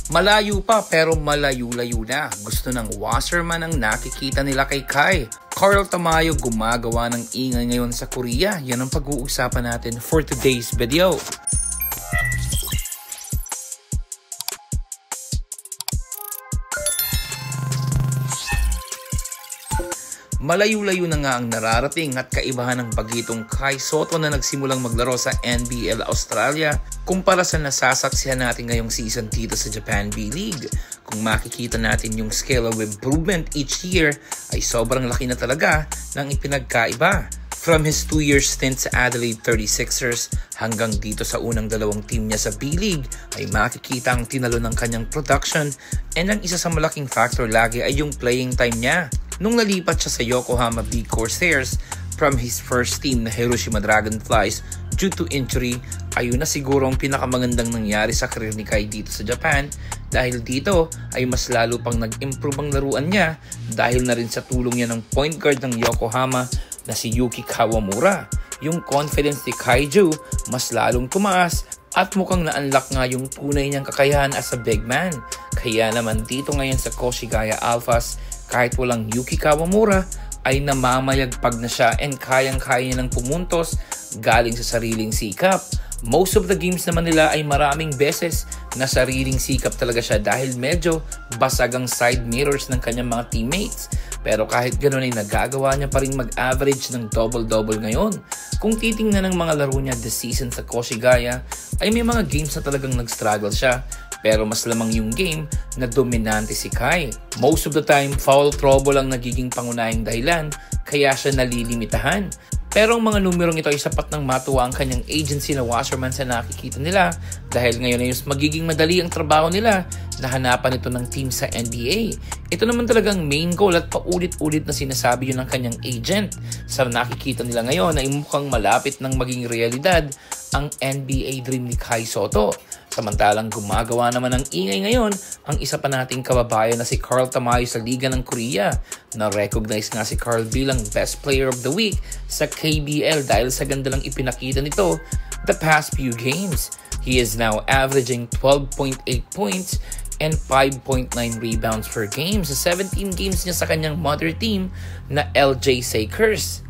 Malayo pa pero malayo-layo na. Gusto ng Wasserman ang nakikita nila kay Kai. Carl Tamayo gumagawa ng ingay ngayon sa Korea. Yan ang pag-uusapan natin for today's video. Malayo-layo na nga ang nararating at kaibahan ng bagitong Kai Sotto na nagsimulang maglaro sa NBL Australia kumpara sa nasasaksihan natin ngayong season dito sa Japan B-League. Kung makikita natin yung scale of improvement each year ay sobrang laki na talaga ng ipinagkaiba. From his 2-year stint sa Adelaide 36ers hanggang dito sa unang dalawang team niya sa B-League ay makikita ang tinalo ng kanyang production, and ang isa sa malaking factor lagi ay yung playing time niya. Nung nalipat siya sa Yokohama B Corsairs from his first team na Hiroshima Dragonflies due to injury, ayun na siguro ang pinakamagandang nangyari sa career ni Kai dito sa Japan, dahil dito ay mas lalo pang nag-improve ang laruan niya dahil na rin sa tulong niya ng point guard ng Yokohama na si Yuki Kawamura. Yung confidence ni Kaiju mas lalong tumaas at mukhang na-unlock nga yung tunay niyang kakayahan as a big man. Kaya naman dito ngayon sa Koshigaya Alphas, kahit walang Yuki Kawamura ay namamayagpag na siya and kayang-kaya niya ng pumuntos galing sa sariling sikap. Most of the games naman nila ay maraming beses na sariling sikap talaga siya dahil medyo basag ang side mirrors ng kanyang mga teammates. Pero kahit ganoon ay nagagawa niya pa rin mag-average ng double-double ngayon. Kung titingnan ng mga laro niya this season sa Koshigaya, ay may mga games na talagang nag-struggle siya. Pero mas lamang yung game na dominante si Kai. Most of the time, foul trouble ang nagiging pangunahing dahilan, kaya siya nalilimitahan. Pero ang mga numerong ito ay sapat ng matuwa ang kanyang agency na Wasserman sa nakikita nila, dahil ngayon ay mas magiging madali ang trabaho nila na hanapan ito ng team sa NBA. Ito naman talagang main goal at paulit-ulit na sinasabi yun ng kanyang agent. Sa nakikita nila ngayon ay mukhang malapit ng maging realidad ang NBA dream ni Kai Sotto. Samantalang gumagawa naman ng ingay ngayon ang isa pa nating kababayan na si Carl Tamayo sa Liga ng Korea. Na-recognize nga si Carl bilang Best Player of the Week sa KBL dahil sa ganda lang ipinakita nito the past few games. He is now averaging 12.8 points and 5.9 rebounds per game sa 17 games niya sa kanyang mother team na LJ Sakers.